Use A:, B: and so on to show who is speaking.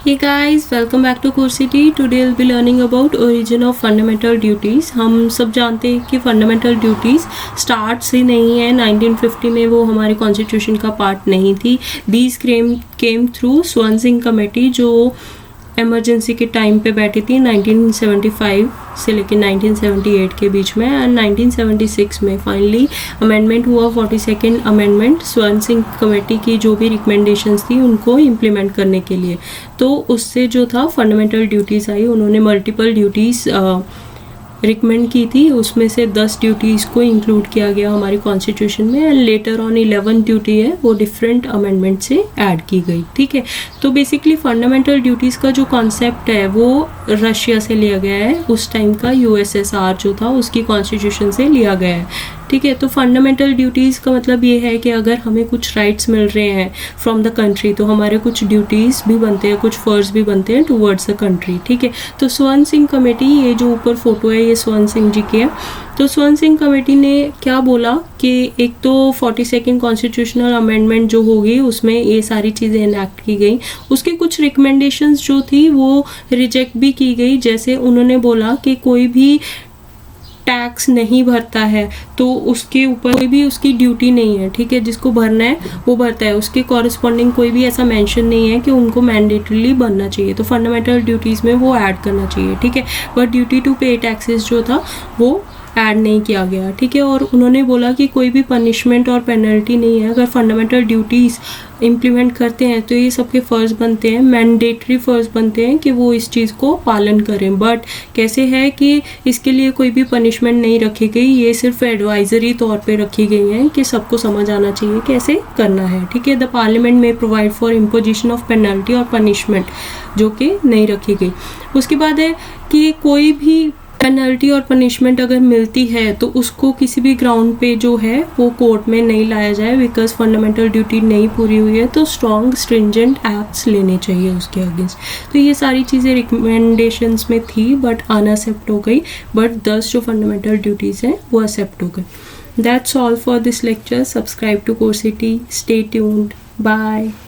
A: Hey guys, welcome back to Coursity. Today we'll be learning about origin of fundamental duties. हम सब जानते हैं कि फंडामेंटल ड्यूटीज़ स्टार्ट से नहीं है, 1950 में वो हमारे कॉन्स्टिट्यूशन का पार्ट नहीं थी. दीज केम थ्रू स्वर्ण सिंह कमेटी जो इमरजेंसी के टाइम पे बैठी थी 1975 से लेकर 1978 के बीच में, एंड 1976 में फाइनली अमेंडमेंट हुआ. 42nd अमेंडमेंट स्वर्ण सिंह कमेटी की जो भी रिकमेंडेशंस थी उनको इम्प्लीमेंट करने के लिए. तो उससे जो था फंडामेंटल ड्यूटीज़ आई. उन्होंने मल्टीपल ड्यूटीज़ रिकमेंड की थी, उसमें से 10 ड्यूटीज़ को इंक्लूड किया गया हमारे कॉन्स्टिट्यूशन में, एंड लेटर ऑन 11 ड्यूटी है वो डिफरेंट अमेंडमेंट से ऐड की गई. ठीक है, तो बेसिकली फंडामेंटल ड्यूटीज़ का जो कॉन्सेप्ट है वो रशिया से लिया गया है. उस टाइम का यूएसएसआर जो था उसकी कॉन्स्टिट्यूशन से लिया गया है. ठीक है, तो फंडामेंटल ड्यूटीज़ का मतलब ये है कि अगर हमें कुछ राइट्स मिल रहे हैं फ्रॉम द कंट्री तो हमारे कुछ ड्यूटीज़ भी बनते हैं, कुछ फ़र्ज भी बनते हैं टूवर्ड्स द कंट्री. ठीक है, तो स्वर्ण सिंह कमेटी, ये जो ऊपर फोटो है ये स्वर्ण सिंह जी की है. तो स्वर्ण सिंह कमेटी ने क्या बोला कि एक तो 42nd कॉन्स्टिट्यूशनल अमेंडमेंट जो होगी उसमें ये सारी चीज़ें इनैक्ट की गई. उसके कुछ रिकमेंडेशंस जो थी वो रिजेक्ट भी की गई. जैसे उन्होंने बोला कि कोई भी टैक्स नहीं भरता है तो उसके ऊपर कोई भी उसकी ड्यूटी नहीं है. ठीक है, जिसको भरना है वो भरता है, उसके कॉरस्पॉन्डिंग कोई भी ऐसा मेंशन नहीं है कि उनको मैंडेटरीली बनना चाहिए. तो फंडामेंटल ड्यूटीज़ में वो ऐड करना चाहिए. ठीक है, बट ड्यूटी टू पे टैक्सेस जो था वो ऐड नहीं किया गया. ठीक है, और उन्होंने बोला कि कोई भी पनिशमेंट और पेनल्टी नहीं है. अगर फंडामेंटल ड्यूटीज़ इम्प्लीमेंट करते हैं तो ये सबके फ़र्ज़ बनते हैं, मैंडेटरी फ़र्ज़ बनते हैं कि वो इस चीज़ को पालन करें. बट कैसे है कि इसके लिए कोई भी पनिशमेंट नहीं रखी गई, ये सिर्फ एडवाइजरी तौर पे रखी गई हैं कि सबको समझ आना चाहिए कैसे करना है. ठीक है, द पार्लियामेंट में provide for imposition of penalty और पनिशमेंट जो कि नहीं रखी गई. उसके बाद है कि कोई भी पेनल्टी और पनिशमेंट अगर मिलती है तो उसको किसी भी ग्राउंड पे जो है वो कोर्ट में नहीं लाया जाए बिकॉज फंडामेंटल ड्यूटी नहीं पूरी हुई है. तो स्ट्रॉन्ग स्ट्रिंजेंट एक्ट्स लेने चाहिए उसके अगेंस्ट. तो ये सारी चीज़ें रिकमेंडेशंस में थी बट अनएक्सेप्ट हो गई. बट 10 जो फंडामेंटल ड्यूटीज़ हैं वो एक्सेप्ट हो गई. That's all for this lecture. Subscribe to Coursity. Stay tuned. Bye.